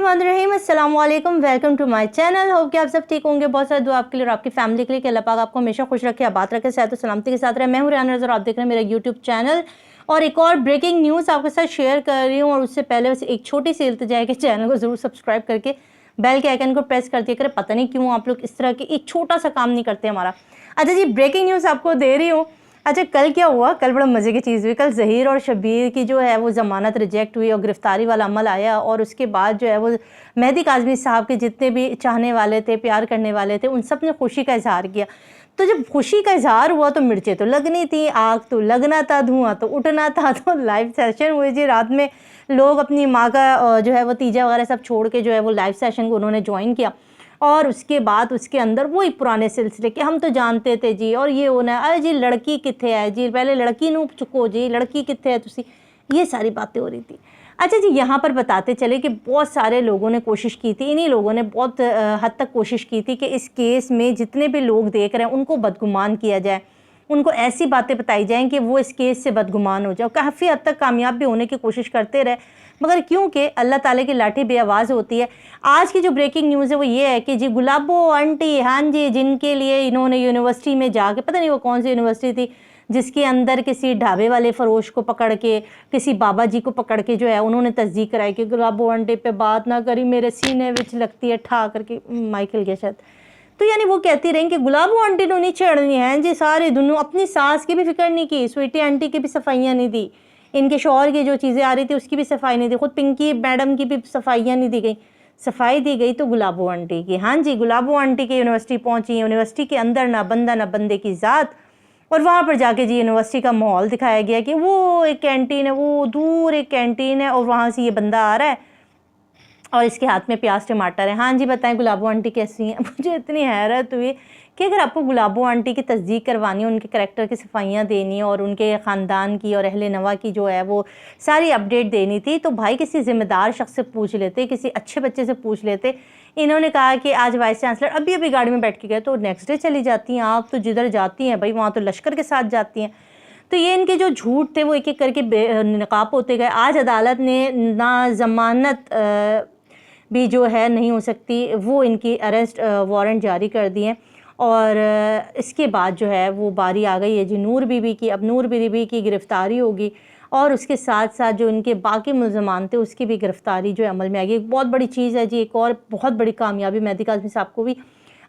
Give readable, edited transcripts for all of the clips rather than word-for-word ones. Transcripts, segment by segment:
बिस्मिल्लाहिर्रहमानिर्रहीम, अस्सलाम वालेकुम, welcome to my channel. Hope कि आप सब ठीक होंगे। बहुत सारा दुआ आपके लिए और आपकी फैमिली के लिए कि अल्लाह पाक आपको हमेशा खुश रखे, आबाद रखे, सेहत और सलामती के साथ रहे। मैं हूँ रियान रज़ा और आप देख रहे हैं मेरा यूट्यूब चैनल। और एक और ब्रेकिंग न्यूज़ आपके साथ शेयर कर रही हूँ। और उससे पहले बस एक छोटी सी इल्तिजा है कि चैनल को ज़रूर सब्सक्राइब करके बेल के आइकन को प्रेस कर दिया करें। पता नहीं क्यों आप लोग इस तरह के एक छोटा सा काम नहीं करते हमारा। अच्छा जी, ब्रेकिंग न्यूज़ आपको दे रही हूँ। अच्छा, कल क्या हुआ, कल बड़ा मज़े की चीज़ हुई। कल ज़हीर और शब्बीर की जो है वो ज़मानत रिजेक्ट हुई और गिरफ़्तारी वाला अमल आया। और उसके बाद जो है वो मेहदी काज़मी साहब के जितने भी चाहने वाले थे, प्यार करने वाले थे, उन सब ने खुशी का इज़हार किया। तो जब खुशी का इज़हार हुआ तो मिर्चें तो लगनी थी, आग तो लगना था, धुआं तो उठना था। तो लाइव सेशन हुए जी, रात में लोग अपनी माँ का जो है वो तीजा वगैरह सब छोड़ के जो है वो लाइव सेशन को उन्होंने ज्वाइन किया। और उसके बाद उसके अंदर वही पुराने सिलसिले कि हम तो जानते थे जी, और ये होना है, अरे जी लड़की किथे है जी, पहले लड़की नू चुको जी, लड़की किथे है तुसी, ये सारी बातें हो रही थी। अच्छा जी, यहाँ पर बताते चले कि बहुत सारे लोगों ने कोशिश की थी, इन्हीं लोगों ने बहुत हद तक कोशिश की थी कि इस केस में जितने भी लोग देख रहे हैं उनको बदगुमान किया जाए, उनको ऐसी बातें बताई जाएं कि वो इस केस से बदगुमान हो जाए। काफ़ी हद तक कामयाब भी होने की कोशिश करते रहे, मगर क्योंकि अल्लाह ताला की लाठी बेआवाज़ होती है। आज की जो ब्रेकिंग न्यूज़ है वो ये है कि जी गुलाबो आंटी, हाँ जी, जिनके लिए इन्होंने यूनिवर्सिटी में जाके, पता नहीं वो कौन सी यूनिवर्सिटी थी, जिसके अंदर किसी ढाबे वाले फरोश को पकड़ के, किसी बाबा जी को पकड़ के जो है उन्होंने तस्दीक कराई कि गुलाबो आंटी पे बात ना करी, मेरे सीने विच लगती है ठा करके, माइकल गया शायद। तो यानी वो कहती रही कि गुलाबो आंटी ने नहीं छेड़नी है जी, सारे दोनों अपनी सास की भी फिक्र नहीं की, स्वीटी आंटी की भी सफाइयाँ नहीं दी, इनके शौहर की जो चीज़ें आ रही थी उसकी भी सफाई नहीं दी, खुद पिंकी मैडम की भी सफाइयाँ नहीं दी गई। सफाई दी गई तो गुलाबो आंटी की। हाँ जी, गुलाबो आंटी की यूनिवर्सिटी पहुंची, यूनिवर्सिटी के अंदर ना बंदा ना बंदे की ज़ात। और वहाँ पर जाके जी यूनिवर्सिटी का माहौल दिखाया गया कि वो एक कैंटीन है, वो दूर एक कैंटीन है और वहाँ से ये बंदा आ रहा है और इसके हाथ में प्याज टमाटर है। हाँ जी, बताएं गुलाबो आंटी कैसी हैं। मुझे इतनी हैरत हुई कि अगर आपको गुलाबो आंटी की तस्दीक करवानी है, उनके करैक्टर की सफाइयाँ देनी है और उनके ख़ानदान की और अहले नवा की जो है वो सारी अपडेट देनी थी, तो भाई किसी ज़िम्मेदार शख्स से पूछ लेते, किसी अच्छे बच्चे से पूछ लेते। इन्होंने कहा कि आज वाइस चांसलर अभी गाड़ी में बैठ के गए, तो नेक्स्ट डे चली जाती हैं आप, तो जिधर जाती हैं भाई वहाँ तो लश्कर के साथ जाती हैं। तो ये इनके जो झूठ थे वो एक एक करके नकाब होते गए। आज अदालत ने ना ज़मानत भी जो है नहीं हो सकती, वो इनकी अरेस्ट वारंट जारी कर दिए। और इसके बाद जो है वो बारी आ गई है जी नूर बीबी की। अब नूर बीबी की गिरफ़्तारी होगी और उसके साथ साथ जो इनके बाकी मुल्ज़मान थे उसकी भी गिरफ़्तारी जो है अमल में आएगी। बहुत बड़ी चीज़ है जी, एक और बहुत बड़ी कामयाबी मेहदी काज़मी साहब को भी।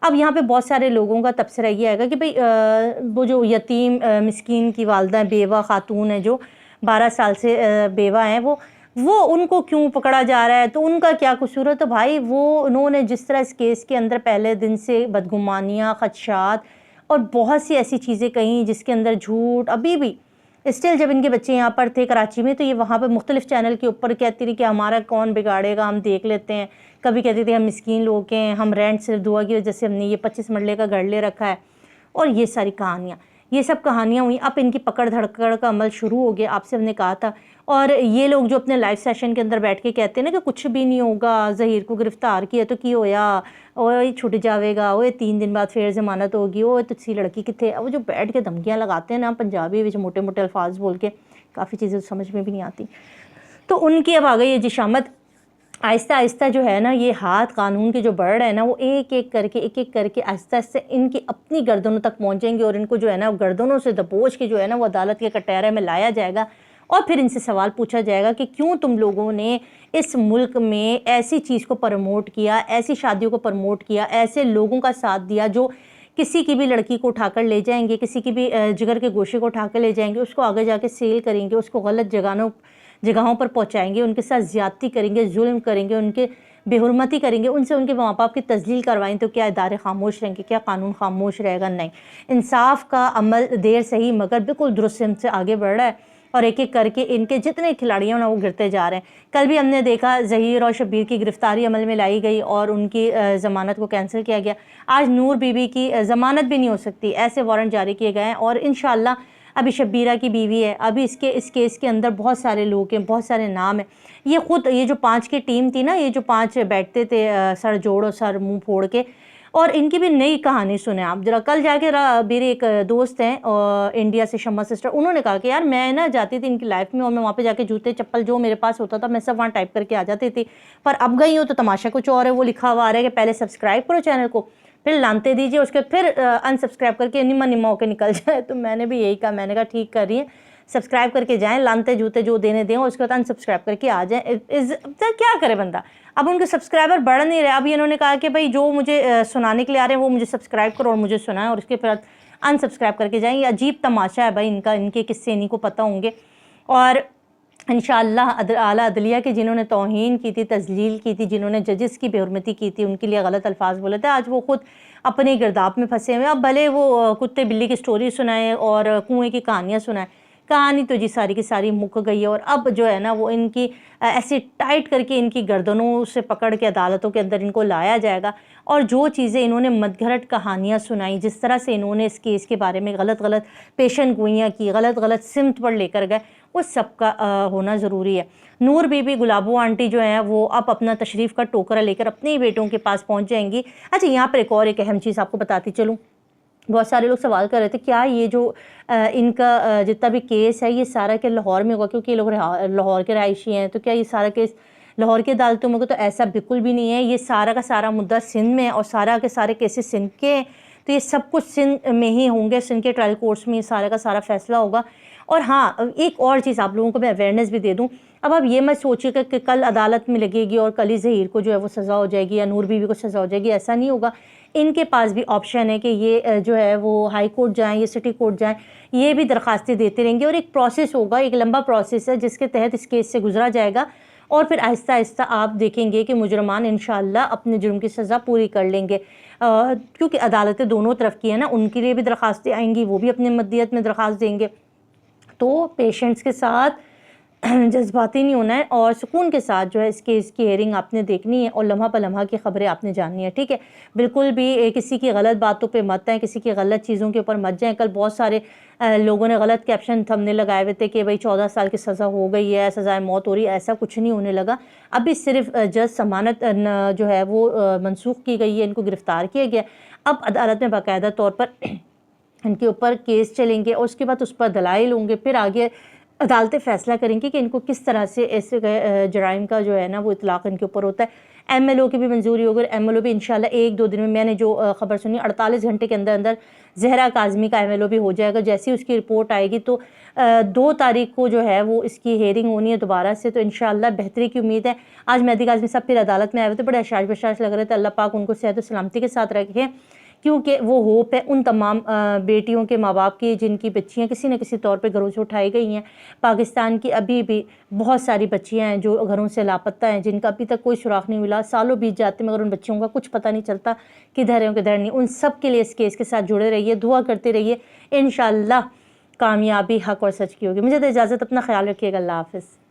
अब यहाँ पे बहुत सारे लोगों का तबसरा ये आएगा कि भाई वो जो यतीम मिस्कीन की वालदा बेवा ख़ातून है, जो 12 साल से बेवा हैं, वो उनको क्यों पकड़ा जा रहा है, तो उनका क्या कसूर है। तो भाई वो उन्होंने जिस तरह इस केस के अंदर पहले दिन से बदगुमानियाँ, ख़दशात और बहुत सी ऐसी चीज़ें कहीं जिसके अंदर झूठ अभी भी स्टिल, जब इनके बच्चे यहाँ पर थे कराची में, तो ये वहाँ पर मुख्तलिफ़ चैनल के ऊपर कहती रही कि हमारा कौन बिगाड़ेगा, हम देख लेते हैं। कभी कहती थी हम मिस्कीन लोग हैं, हम रेंट सिर्फ दुआ की वजह से हमने ये 25 मरले का घर ले रखा है। और ये सारी कहानियाँ, ये सब कहानियाँ हुई। अब इनकी पकड़ धड़कड़ का अमल शुरू हो गया, आपसे हमने कहा था। और ये लोग जो अपने लाइव सेशन के अंदर बैठ के कहते हैं ना कि कुछ भी नहीं होगा, ज़हीर को गिरफ़्तार किया तो की होया, और छुट जाएगा, वो 3 दिन बाद फिर ज़मानत होगी, वो तुसी लड़की किथे, वो जो बैठ के धमकियाँ लगाते हैं ना पंजाबी में मोटे मोटे अल्फाज बोल के, काफ़ी चीज़ें समझ में भी नहीं आती। तो उनकी अब आ गई है जी शामत। आहिस्ता आहिस्ता जो है ना ये हाथ कानून के जो बढ़ है ना, वो एक एक करके आहिस्ता आहिस्ता इनकी अपनी गर्दनों तक पहुँचेंगे और इनको जो है ना गर्दनों से दबोच के जो है ना वो अदालत के कटहरे में लाया जाएगा। और फिर इनसे सवाल पूछा जाएगा कि क्यों तुम लोगों ने इस मुल्क में ऐसी चीज़ को प्रमोट किया, ऐसी शादियों को प्रमोट किया, ऐसे लोगों का साथ दिया जो किसी की भी लड़की को उठाकर ले जाएंगे, किसी की भी जिगर के गोशे को उठाकर ले जाएंगे, उसको आगे जाके सेल करेंगे, उसको गलत जगहों पर पहुंचाएंगे, उनके साथ ज़्यादती करेंगे, जुल्म करेंगे, उनके बेहुरमती करेंगे, उनसे उनके माँ बाप की तजलील करवाएं, तो क्या इदारे खामोश रहेंगे, क्या कानून खामोश रहेगा? नहीं। इंसाफ का अमल देर सही मगर बिल्कुल दुरुस्त से आगे बढ़ रहा है और एक एक करके इनके जितने खिलाड़ी हैं ना वो गिरते जा रहे हैं। कल भी हमने देखा ज़हीर और शब्बीर की गिरफ़्तारी अमल में लाई गई और उनकी ज़मानत को कैंसिल किया गया। आज नूर बीबी की ज़मानत भी नहीं हो सकती, ऐसे वारंट जारी किए गए हैं। और इंशाअल्लाह अभी शब्बीरा की बीवी है, अभी इस केस के अंदर बहुत सारे लोग हैं, बहुत सारे नाम हैं। ये जो 5 की टीम थी ना, ये जो 5 बैठते थे सर जोड़ और सर मुँह फोड़ के, اور ان کی بھی نئی کہانی سنیں آپ ذرا. کل جا کے میری ایک دوست ہیں انڈیا سے، شمع سسٹر، انہوں نے کہا کہ یار میں نا جاتی تھی ان کی لائف میں اور میں وہاں پہ جا کے جوتے چپل جو میرے پاس ہوتا تھا میں سب وہاں ٹائپ کر کے آ جاتی تھی، پر اب گئی ہوں تو تماشا کچھ اور ہے. وہ لکھا ہوا آ رہا ہے کہ پہلے سبسکرائب کرو چینل کو، پھر لانتے دیجیے، اس کے پھر انسبسکرائب کر کے نما ہو کے نکل جائے. تو میں نے بھی یہی کہا، میں نے کہا ٹھیک کر رہی ہیں، سبسکرائب کر کے جائیں، لانتے جوتے جو دینے دیں اور اس کے بعد انسبسکرائب کر کے آ جائیں. کیا کرے بندہ، اب ان کے سبسکرائبر بڑھ نہیں رہے. اب انہوں نے کہا کہ بھائی جو مجھے سنانے کے لیے آ رہے ہیں وہ مجھے سبسکرائب کرو اور مجھے سنائیں اور اس کے بعد انسبسکرائب کر کے جائیں. یہ عجیب تماشا ہے بھائی ان کا، ان کے قصے انہیں کو پتہ ہوں گے. اور انشاءاللہ اعلیٰ عدلیہ کی جنہوں نے توہین کی تھی، تذلیل کی تھی، جنہوں نے ججز کی بے حرمتی کی تھی، ان کے لیے غلط الفاظ بولے تھے، آج وہ خود اپنے گرداب میں پھنسے ہوئے. اب بھلے وہ کتے بلی کی سٹوری سنائیں اور کنویں کی کہانیاں سنائیں، کہانی تو جی ساری کی ساری مک گئی ہے. اور اب جو ہے نا وہ ان کی ایسے ٹائٹ کر کے ان کی گردنوں سے پکڑ کے عدالتوں کے اندر ان کو لایا جائے گا. اور جو چیزیں انہوں نے مدگھرٹ کہانیاں سنائیں، جس طرح سے انہوں نے اس کیس کے بارے میں غلط پیشن گوئیاں کی، غلط سمت پر لے کر گئے، وہ سب کا ہونا ضروری ہے. نور بی بی، گلابو آنٹی جو ہیں وہ اب اپنا تشریف کا ٹوکرا لے کر اپنے بیٹوں کے پاس پہنچ جائیں گی. اچھا یہاں پر ایک اور ایک اہم چیز آپ کو بتاتی چلوں. بہت سارے لوگ سوال کر رہے تھے کیا یہ جو ان کا جتنا بھی کیس ہے یہ سارا کہ لاہور میں ہوگا، کیونکہ یہ لوگ لاہور کے رہائشی ہیں، تو کیا یہ سارا کیس لاہور کی عدالتوں میں ہوگا؟ تو ایسا بالکل بھی نہیں ہے. یہ سارا کا سارا مدعا سندھ میں اور سارا کے سارے کیسز سندھ کے ہیں، تو یہ سب کچھ سندھ میں ہی ہوں گے، سندھ کے ٹرائل کورٹس میں یہ سارا کا سارا فیصلہ ہوگا. اور ہاں ایک اور چیز آپ لوگوں کو میں اویئرنیس بھی دے دوں. اب آپ یہ مت سوچیے کہ کل عدالت میں لگے گی اور کل ہی ظہیر کو جو ہے وہ سزا ہو جائے گی یا نور بی بی کو سزا ہو جائے گی، ایسا نہیں ہوگا. ان کے پاس بھی آپشن ہے کہ یہ جو ہے وہ ہائی کورٹ جائیں یا سٹی کورٹ جائیں، یہ بھی درخواستیں دیتے رہیں گے. اور ایک پروسیس ہوگا، ایک لمبا پروسیس ہے جس کے تحت اس کیس سے گزرا جائے گا. اور پھر آہستہ آہستہ آپ دیکھیں گے کہ مجرمان انشاءاللہ اپنے جرم کی سزا پوری کر لیں گے. کیونکہ عدالتیں دونوں طرف کی ہیں نا، ان کے لیے بھی درخواستیں آئیں گی، وہ بھی اپنے مدیت میں درخواست دیں گے. تو پیشنٹس کے ساتھ جذباتی نہیں ہونا ہے اور سکون کے ساتھ جو ہے اس کیس کی ہیئرنگ آپ نے دیکھنی ہے اور لمحہ پہ لمحہ کی خبریں آپ نے جاننی ہے. ٹھیک ہے، بالکل بھی کسی کی غلط باتوں پہ مت آئیں، کسی کی غلط چیزوں کے اوپر مت جائیں. کل بہت سارے لوگوں نے غلط کیپشن تھمنے لگائے ہوئے تھے کہ بھائی 14 سال کی سزا ہو گئی ہے، سزائے موت ہو رہی ہے. ایسا کچھ نہیں ہونے لگا. ابھی صرف جج ضمانت جو ہے وہ منسوخ کی گئی ہے، ان کو گرفتار کیا گیا. اب عدالت میں باقاعدہ طور پر ان کے اوپر کیس چلیں گے اور اس کے بعد اس پر دلائل ہوں گے. پھر آگے عدالتیں فیصلہ کریں گی کہ ان کو کس طرح سے ایسے جرائم کا جو ہے نا وہ اطلاق ان کے اوپر ہوتا ہے. ایم ایل او کی بھی منظوری ہوگی. ایم ایل او بھی انشاءاللہ 1-2 دن میں نے جو خبر سنی 48 گھنٹے کے اندر اندر زہرا کاظمی کا ایم ایل او بھی ہو جائے گا. جیسی اس کی رپورٹ آئے گی تو 2 تاریخ کو جو ہے وہ اس کی ہیئرنگ ہونی ہے دوبارہ سے. تو انشاءاللہ بہتری کی امید ہے. آج مہدی کاظمی صاحب پھر عدالت میں آئے ہوئے تھے، بڑے حشاش بشاش لگ رہے تھے. اللہ پاک ان کو صحت و سلامتی کے ساتھ رکھے، کیونکہ وہ ہوپ ہے ان تمام بیٹیوں کے ماں باپ کی جن کی بچیاں کسی نہ کسی طور پہ گھروں سے اٹھائی گئی ہیں. پاکستان کی ابھی بھی بہت ساری بچیاں ہیں جو گھروں سے لاپتہ ہیں، جن کا ابھی تک کوئی سراغ نہیں ملا. سالوں بیت جاتے مگر ان بچیوں کا کچھ پتہ نہیں چلتا کدھر ہیں کدھر نہیں. ان سب کے لیے اس کیس کے ساتھ جڑے رہیے، دعا کرتے رہیے. انشاءاللہ کامیابی حق اور سچ کی ہوگی. مجھے تو اجازت، اپنا خیال رکھیے گا. اللہ حافظ.